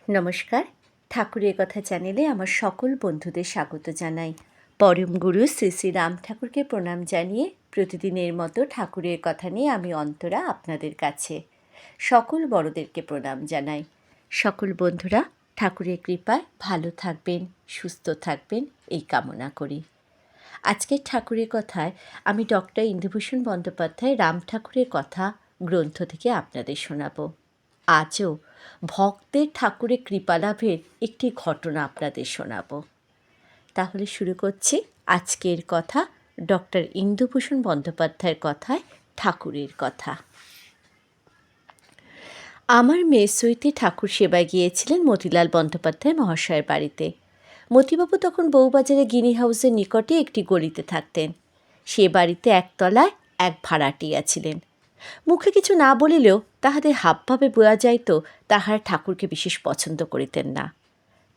নমস্কার। ঠাকুরের কথা চ্যানেলে আমার সকল বন্ধুদের স্বাগত জানাই। পরম গুরু শ্রী শ্রী রাম ঠাকুরকে প্রণাম জানিয়ে প্রতিদিনের মতো ঠাকুরের কথা নিয়ে আমি অন্তরা আপনাদের কাছে। সকল বড়দেরকে প্রণাম জানাই। সকল বন্ধুরা ঠাকুরের কৃপায় ভালো থাকবেন, সুস্থ থাকবেন এই কামনা করি। আজকের ঠাকুরের কথায় আমি ডক্টর ইন্দুভূষণ বন্দ্যোপাধ্যায় রাম ঠাকুরের কথা গ্রন্থ থেকে আপনাদের শোনাব। আজও ভক্তের ঠাকুরের কৃপালাভের একটি ঘটনা আপনাদের শোনাব। তাহলে শুরু করছি আজকের কথা ডক্টর ইন্দুভূষণ বন্দ্যোপাধ্যায়ের কথায় ঠাকুরের কথা। আমার মেসইতে ঠাকুর সেবায় গিয়েছিলেন মতিলাল বন্দ্যোপাধ্যায় মহাশয়ের বাড়িতে। মতিবাবু তখন বউবাজারে গিনি হাউসের নিকটে একটি গলিতে থাকতেন। সে বাড়িতে একতলায় এক ভাড়াটিয়া ছিলেন। মুখে কিছু না বলিলেও তাহাদের হাবভাবে বোঝা যাইত তাহারা ঠাকুরকে বিশেষ পছন্দ করিতেন না।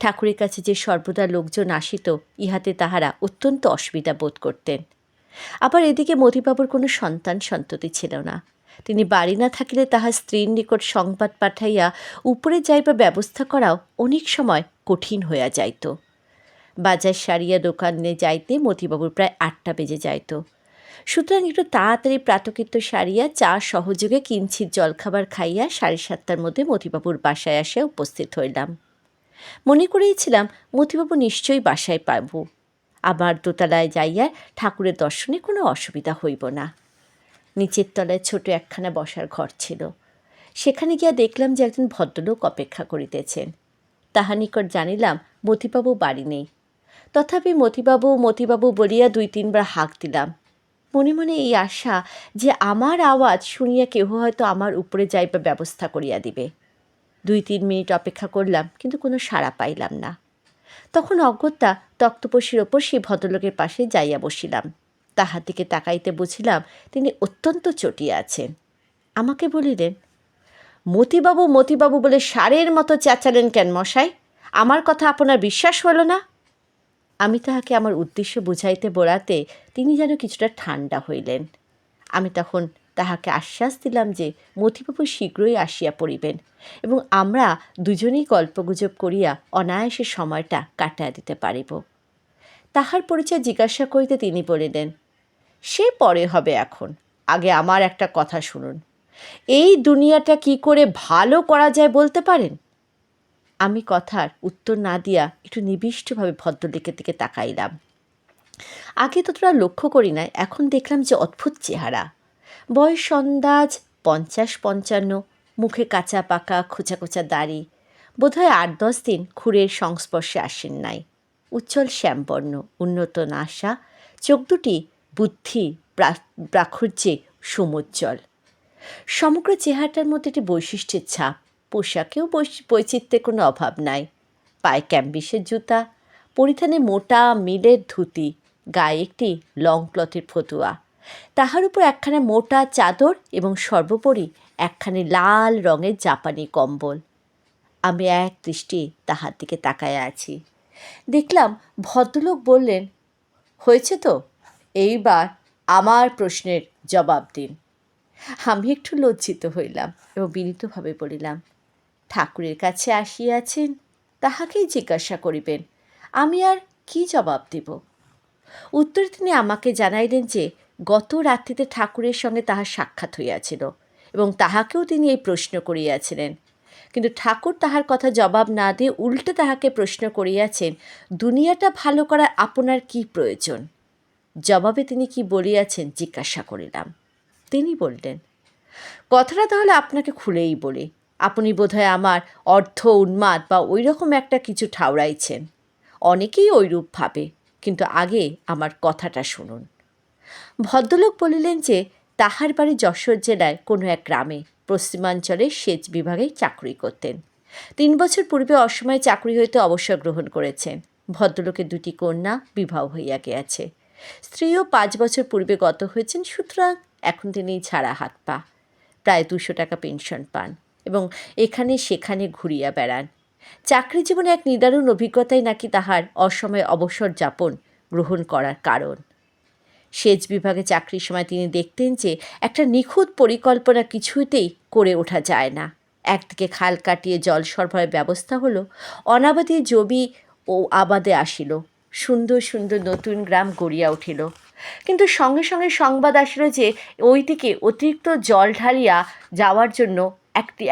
ঠাকুরের কাছে যে সর্বদা লোকজন আসিত ইহাতে তাহারা অত্যন্ত অসুবিধা বোধ করতেন। আবার এদিকে মতিবাবুর কোনো সন্ততি ছিল না। তিনি বাড়ি না থাকিলে তাহার স্ত্রীর নিকট সংবাদ পাঠাইয়া উপরে যাইবার ব্যবস্থা করাও অনেক সময় কঠিন হইয়া যাইত। বাজার সারিয়া দোকানে যাইতে মতিবাবুর প্রায় 8টা বেজে যাইত। সুতরাং একটু তাড়াতাড়ি প্রাতকৃত্য সারিয়া চা সহযোগে কিঞ্চিৎ জলখাবার খাইয়া 7:30টার মধ্যে মতিবাবুর বাসায় আসিয়া উপস্থিত হইলাম। মনে করিয়াছিলাম মতিবাবু নিশ্চয়ই বাসায় পাইব। আবার দোতলায় যাইয়া ঠাকুরের দর্শনে কোনো অসুবিধা হইব না। নিচের তলায় ছোট একখানা বসার ঘর ছিল। সেখানে গিয়া দেখলাম যে একজন ভদ্রলোক অপেক্ষা করিতেছেন। তাহার নিকট জানিলাম মতিবাবু বাড়ি নেই। তথাপি মতিবাবু বলিয়া 2-3বার হাঁক দিলাম। মনে মনে এই আশা যে আমার আওয়াজ শুনিয়া কেহ হয়তো আমার উপরে যাইবার ব্যবস্থা করিয়া দিবে। 2-3 মিনিট অপেক্ষা করলাম, কিন্তু কোনো সাড়া পাইলাম না। তখন অগত্যা তক্তপোষের ওপর সেই ভদ্রলোকের পাশে যাইয়া বসিলাম। তাহার দিকে তাকাইতে বুঝিলাম তিনি অত্যন্ত চটিয়া আছেন। আমাকে বলিলেন, মতিবাবু বলে ষাঁড়ের মতো চেঁচালেন কেন মশাই? আমার কথা আপনার বিশ্বাস হলো না? আমি তাহাকে আমার উদ্দেশ্য বুঝাইতে বোড়াতে তিনি যেন কিছুটা ঠান্ডা হইলেন। আমি তখন তাহাকে আশ্বাস দিলাম যে মতিবাবু শীঘ্রই আসিয়া পড়িবেন এবং আমরা দুজনেই গল্পগুজব করিয়া অনায়াসে সময়টা কাটাইয়া দিতে পারিব। তাহার পরিচয় জিজ্ঞাসা করিতে তিনি বলিলেন, সে পরে হবে, এখন আগে আমার একটা কথা শুনুন। এই দুনিয়াটা কি করে ভালো করা যায় বলতে পারেন? আমি কথার উত্তর না দিয়া একটু নিবিষ্টভাবে ভদ্রলোকের দিকে তাকাইলাম। আগে ততটা লক্ষ্য করি নাই, এখন দেখলাম যে অদ্ভুত চেহারা। বয়স অন্দাজ 50-55, মুখে কাঁচা পাকা খোঁচা দাড়ি, বোধহয় 8-10 দিন খুরের সংস্পর্শে আসেন নাই। উজ্জ্বল শ্যামবর্ণ, উন্নত নাসা, চোখ দুটি বুদ্ধি প্রাচুর্যে সমুজ্জ্বল। সমগ্র চেহারাটার মধ্যে একটি বৈশিষ্ট্যের ছাপ। পোশাকেও বৈচিত্র্যের কোনো অভাব নাই। পায়ে ক্যাম্বিসের জুতা, পরিধানে মোটা মিলের ধুতি, গায়ে একটি লং ক্লথের ফতুয়া, তাহার উপর একখানা মোটা চাদর এবং সর্বোপরি একখানি লাল রঙের জাপানি কম্বল। আমি এক দৃষ্টি তাহার দিকে তাকাইয়া আছি। দেখলাম ভদ্রলোক বললেন, হয়েছে তো, এইবার আমার প্রশ্নের জবাব দিন। আমি একটু লজ্জিত হইলাম এবং বিনীতভাবে বলিলাম, ঠাকুরের কাছে আসিয়াছেন, তাহাকেই জিজ্ঞাসা করিবেন, আমি আর কি জবাব দিব? উত্তরে তিনি আমাকে জানাইলেন যে গত রাত্রিতে ঠাকুরের সঙ্গে তাহার সাক্ষাৎ হইয়াছিল এবং তাহাকেও তিনি এই প্রশ্ন করিয়াছিলেন, কিন্তু ঠাকুর তাহার কথা জবাব না দিয়ে উল্টে তাহাকে প্রশ্ন করিয়াছেন, দুনিয়াটা ভালো করার আপনার কি প্রয়োজন? জবাবে তিনি কি বলিয়াছেন জিজ্ঞাসা করিলাম। তিনি বললেন, কথাটা তাহলে আপনাকে খুলেই বলি। আপনি বোধহয় আমার অর্ধ উন্মাদ বা ওই রকম একটা কিছু ঠাউরাইছেন। অনেকেই ওইরূপ ভাবে, কিন্তু আগে আমার কথাটা শুনুন। ভদ্রলোক বলিলেন যে তাহার বাড়ি যশোর জেলায় কোনো এক গ্রামে পশ্চিমাঞ্চলে সেচ বিভাগে চাকরি করতেন। 3 বছর পূর্বে অসময়ে চাকরি হইতে অবসর গ্রহণ করেছেন। ভদ্রলোকের 2টি কন্যা বিবাহ হইয়া গিয়াছে। স্ত্রীও 5 বছর পূর্বে গত হয়েছেন। সুতরাং এখন তিনি ছাড়া হাত পা। প্রায় 200 টাকা পেনশন পান এবং এখানে সেখানে ঘুরিয়া বেড়ান। চাকরি জীবনে এক নিদারুণ অভিজ্ঞতাই নাকি তাহার অসময়ে অবসর যাপন গ্রহণ করার কারণ। সেচ বিভাগে চাকরির সময় তিনি দেখতেন যে একটা নিখুঁত পরিকল্পনা কিছুতেই করে ওঠা যায় না। একদিকে খাল কাটিয়ে জল সরবরাহের ব্যবস্থা হলো, অনাবাদী জমি ও আবাদে আসিল, সুন্দর সুন্দর নতুন গ্রাম গড়িয়া উঠিল। কিন্তু সঙ্গে সঙ্গে সংবাদ আসিল যে ওইদিকে অতিরিক্ত জল ঢালিয়া যাওয়ার জন্য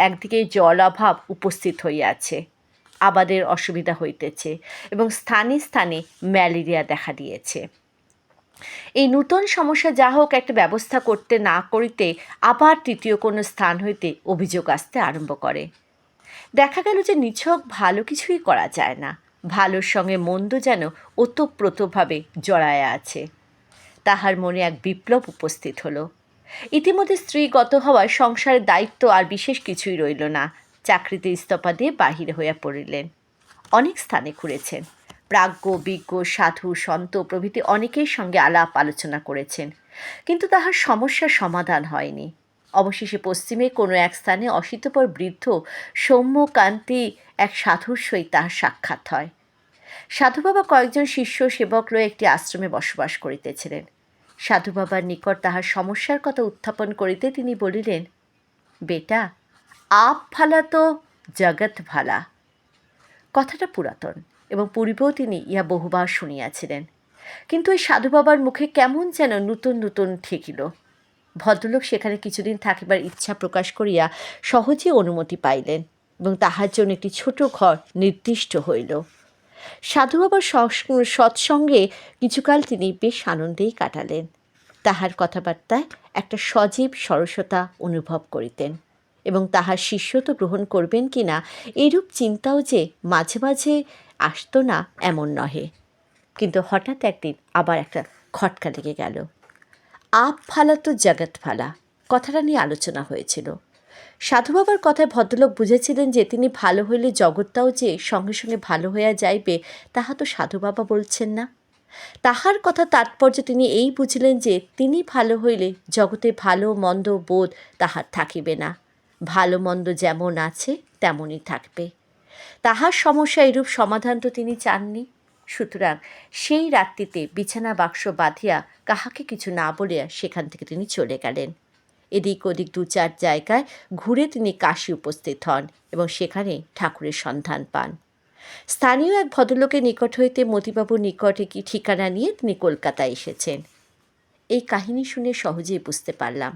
একদিকে জল অভাব উপস্থিত হইয়াছে, আবাদের অসুবিধা হইতেছে এবং স্থানে স্থানে ম্যালেরিয়া দেখা দিয়েছে। এই নূতন সমস্যা যা হোক একটা ব্যবস্থা করতে না করিতে আবার তৃতীয় কোনো স্থান হইতে অভিযোগ আসতে আরম্ভ করে। দেখা গেল যে নিছক ভালো কিছুই করা যায় না, ভালোর সঙ্গে মন্দ যেন ওতপ্রোতভাবে জড়ায়া আছে। তাহার মনে এক বিপ্লব উপস্থিত হলো। ইতিমধ্যে স্ত্রী গত হওয়ায় সংসারের দায়িত্ব আর বিশেষ কিছুই রইল না। চাকরিতে ইস্তফা দিয়ে বাহিরে হইয়া পড়িলেন। অনেক স্থানে ঘুরেছেন, প্রাজ্ঞ বিজ্ঞ সাধু সন্ত প্রভৃতি অনেকের সঙ্গে আলাপ আলোচনা করেছেন, কিন্তু তাহার সমস্যার সমাধান হয়নি। অবশেষে পশ্চিমে কোনো এক স্থানে অশীতপর বৃদ্ধ সৌম্যকান্তি এক সাধুর সহিত তাহার সাক্ষাৎ হয়। সাধু বাবা কয়েকজন শিষ্য সেবক লয়ে একটি আশ্রমে বসবাস করিতেছিলেন। সাধু বাবার নিকট তাহার সমস্যার কথা উত্থাপন করিতে তিনি বলিলেন, বেটা, আপ ভালা তো জগৎ ভালা। কথাটা পুরাতন এবং পূর্বেও তিনি ইহা বহুবার শুনিয়াছিলেন, কিন্তু ওই সাধু বাবার মুখে কেমন যেন নূতন নূতন ঠেকিল। ভদ্রলোক সেখানে কিছুদিন থাকিবার ইচ্ছা প্রকাশ করিয়া সহজে অনুমতি পাইলেন এবং তাহার জন্য একটি ছোট ঘর নির্দিষ্ট হইল। সাধু বাবার সৎসঙ্গে কিছুকাল তিনি বেশ আনন্দেই কাটালেন। তাহার কথাবার্তায় একটা সজীব সরসতা অনুভব করিতেন এবং তাহার শিষ্যত্ব গ্রহণ করবেন কি না এইরূপ চিন্তাও যে মাঝে মাঝে আসত না এমন নহে। কিন্তু হঠাৎ একদিন আবার একটা খটকা লেগে গেল। আপ ভালা তো জগৎ ভালা কথাটা নিয়ে আলোচনা হয়েছিল। সাধু বাবার কথায় ভদ্রলোক বুঝেছিলেন যে তিনি ভালো হইলে জগৎটাও যে সঙ্গে সঙ্গে ভালো হইয়া যাইবে তাহা তো সাধু বাবা বলছেন না। তাহার কথা তাৎপর্য তিনি এই বুঝলেন যে তিনি ভালো হইলে জগতে ভালো মন্দ বোধ তাহার থাকিবে না, ভালো মন্দ যেমন আছে তেমনই থাকবে। তাহার সমস্যা এরূপ সমাধান তো তিনি চাননি। সুতরাং সেই রাত্রিতে বিছানা বাক্স বাঁধিয়া কাহাকে কিছু না বলিয়া সেখান থেকে তিনি চলে গেলেন। এদিক ওদিক 2-4 জায়গায় ঘুরে তিনি কাশী উপস্থিত হন এবং সেখানে ঠাকুরের সন্ধান পান। স্থানীয় এক ভদ্রলোকের নিকট হইতে মতিবাবুর নিকটে কি ঠিকানা নিয়ে তিনি কলকাতায় এসেছেন। এই কাহিনী শুনে সহজেই বুঝতে পারলাম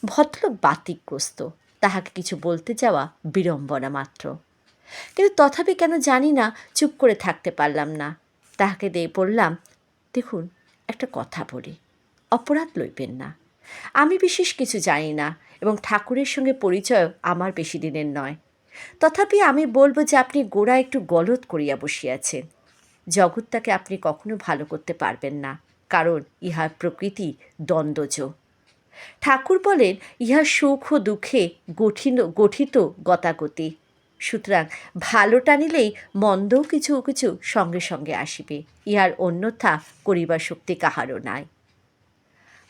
ভদ্রলোক বাতিকগ্রস্ত, তাহাকে কিছু বলতে যাওয়া বিড়ম্বনা মাত্র। কিন্তু তথাপি কেন জানি না চুপ করে থাকতে পারলাম না। তাহাকে বললাম, দেখুন, একটা কথা বলি, অপরাধ লইবেন না। আমি বিশেষ কিছু জানি না এবং ঠাকুরের সঙ্গে পরিচয় আমার বেশি দিনের নয়। তথাপি আমি বলবো যে আপনি গোড়া একটু গলদ করিয়া বসিয়াছেন। জগৎটাকে আপনি কখনো ভালো করতে পারবেন না, কারণ ইহার প্রকৃতি দ্বন্দ্বজ। ঠাকুর বলেন ইহা সুখ ও দুঃখে গঠিত গতাগতি। সুতরাং ভালো টানিলেই মন্দও কিছু কিছু সঙ্গে সঙ্গে আসিবে, ইহার অন্যথা করিবার শক্তি কাহারও নাই।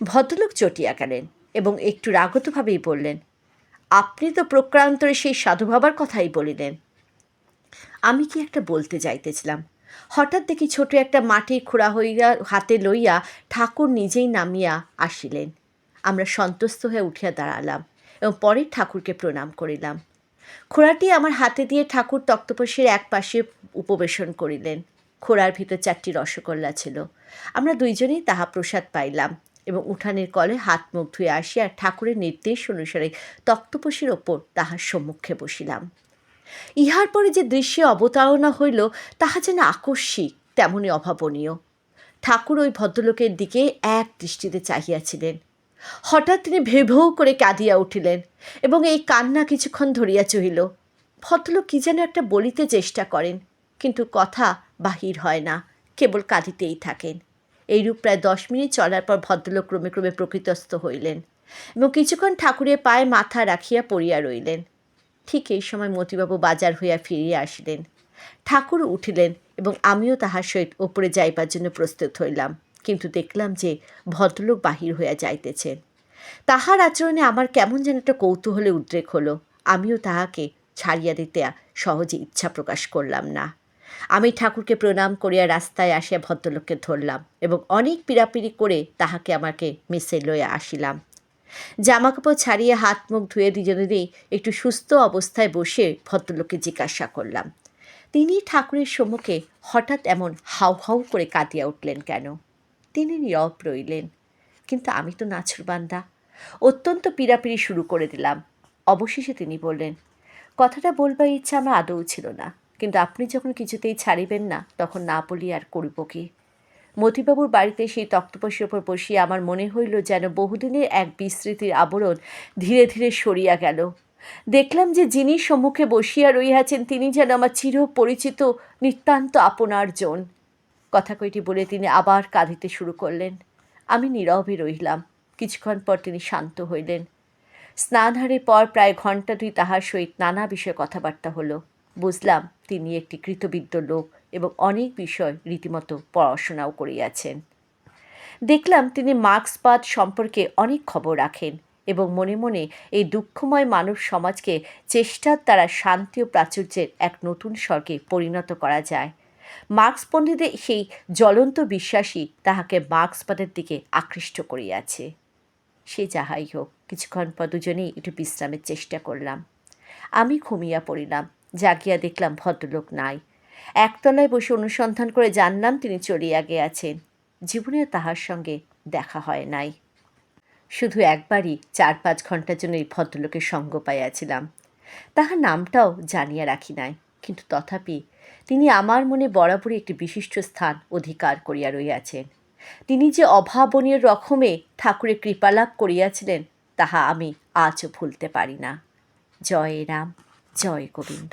ভদ্রলোক চটিয়া গেলেন এবং একটু রাগতভাবেই বললেন, আপনি তো প্রক্রান্তরে সেই সাধু বাবার কথাই বলিলেন। আমি কি একটা বলতে যাইতেছিলাম, হঠাৎ দেখি ছোট একটা মাটির খোঁড়া হইয়া হাতে লইয়া ঠাকুর নিজেই নামিয়া আসিলেন। আমরা সন্তুষ্ট হয়ে উঠিয়া দাঁড়ালাম এবং পরে ঠাকুরকে প্রণাম করিলাম। খোঁড়াটি আমার হাতে দিয়ে ঠাকুর তক্তপোষের এক পাশে উপবেশন করিলেন। খোঁড়ার ভিতর 4টি রসগোল্লা ছিল। আমরা দুইজনেই তাহা প্রসাদ পাইলাম এবং উঠানের কলে হাত মুখ ধুয়ে আসিয়া ঠাকুরের নির্দেশ অনুসারে তক্তপোষের ওপর তাহার সম্মুখে বসিলাম। ইহার পরে যে দৃশ্যে অবতারণা হইল তাহা যেন আকস্মিক, তেমনি অভাবনীয়। ঠাকুর ওই ভদ্রলোকের দিকে এক দৃষ্টিতে চাহিয়াছিলেন। হঠাৎ তিনি ভেউ ভেউ করে কাঁদিয়া উঠিলেন এবং এই কান্না কিছুক্ষণ ধরিয়া চহিল। ভদ্রলোক কি যেন একটা বলিতে চেষ্টা করেন, কিন্তু কথা বাহির হয় না, কেবল কাঁদিতেই থাকেন। এইরূপ প্রায় 10 মিনিট চলার পর ভদ্রলোক ক্রমে ক্রমে প্রকৃতস্থ হইলেন এবং কিছুক্ষণ ঠাকুরের পায়ে মাথা রাখিয়া পড়িয়া রইলেন। ঠিক এই সময় মতিবাবু বাজার হইয়া ফিরিয়া আসিলেন। ঠাকুর উঠিলেন এবং আমিও তাহার সহিত ওপরে যাইবার জন্য প্রস্তুত হইলাম, কিন্তু দেখলাম যে ভদ্রলোক বাহির হইয়া যাইতেছেন। তাহার আচরণে আমার কেমন যেন একটা কৌতূহলে উদ্রেক হলো। আমিও তাহাকে ছাড়িয়া দিতে সহজে ইচ্ছা প্রকাশ করলাম না। আমি ঠাকুরকে প্রণাম করিয়া রাস্তায় আসিয়া ভদ্রলোককে ধরলাম এবং অনেক পীড়াপিড়ি করে তাহাকে আমাকে মেসে লইয়া আসিলাম। জামাকাপড় ছাড়িয়ে হাত মুখ ধুয়ে দুজনেরই একটু সুস্থ অবস্থায় বসে ভদ্রলোককে জিজ্ঞাসা করলাম, তিনি ঠাকুরের সম্মুখে হঠাৎ এমন হাউ হাউ করে কাঁদিয়া উঠলেন কেন? তিনি নীরব রইলেন। কিন্তু আমি তো নাছোড়বান্দা, অত্যন্ত পীড়াপিড়ি শুরু করে দিলাম। অবশেষে তিনি বললেন, কথাটা বলবার ইচ্ছা আমার আদৌ ছিল না, কিন্তু আপনি যখন কিছুতেই ছাড়িবেন না, তখন না বলি আর করিব কি? মতিবাবুর বাড়িতে সেই তক্তপোশের ওপর বসিয়ে আমার মনে হইল যেন বহুদিনের এক বিস্মৃতির আবরণ ধীরে ধীরে সরিয়া গেল। দেখলাম যে যিনি সম্মুখে বসিয়া রহিয়াছেন তিনি যেন আমার চির পরিচিত নিতান্ত আপনার জন। কথা কয়টি বলে তিনি আবার কাঁদিতে শুরু করলেন। আমি নীরবে রহিলাম। কিছুক্ষণ পর তিনি শান্ত হইলেন। স্নানহারের পর প্রায় ঘণ্টা দুই তাহার সহিত নানা বিষয়ে কথাবার্তা হলো। বুঝলাম তিনি একটি কৃতবিদ্য লোক এবং অনেক বিষয় রীতিমতো পড়াশোনাও করিয়াছেন। দেখলাম তিনি মার্ক্সবাদ সম্পর্কে অনেক খবর রাখেন এবং মনে মনে এই দুঃখময় মানব সমাজকে চেষ্টার দ্বারা শান্তি ও প্রাচুর্যের এক নতুন স্বর্গে পরিণত করা যায়। মার্ক্সপন্থীদের সেই জ্বলন্ত বিশ্বাসই তাহাকে মার্ক্সবাদের দিকে আকৃষ্ট করিয়াছে। সে যাহাই হোক, কিছুক্ষণ পর দুজনেই একটু বিশ্রামের চেষ্টা করলাম। আমি ঘুমিয়া পড়িলাম। জাগিয়া দেখলাম ভদ্রলোক নাই। একতলায় বসে অনুসন্ধান করে জানলাম তিনি চলিয়া গিয়াছেন। জীবনে তাহার সঙ্গে দেখা হয় নাই। শুধু একবারই 4-5 ঘণ্টার জন্য এই ভদ্রলোকের সঙ্গ পাইয়াছিলাম। তাহার নামটাও জানিয়া রাখি নাই, কিন্তু তথাপি তিনি আমার মনে বরাবরই একটি বিশিষ্ট স্থান অধিকার করিয়া রহিয়াছেন। তিনি যে অভাবনীয় রকমে ঠাকুরের কৃপালাভ করিয়াছিলেন তাহা আমি আজও ভুলতে পারি না। জয় রাম, জয় গোবিন্দ।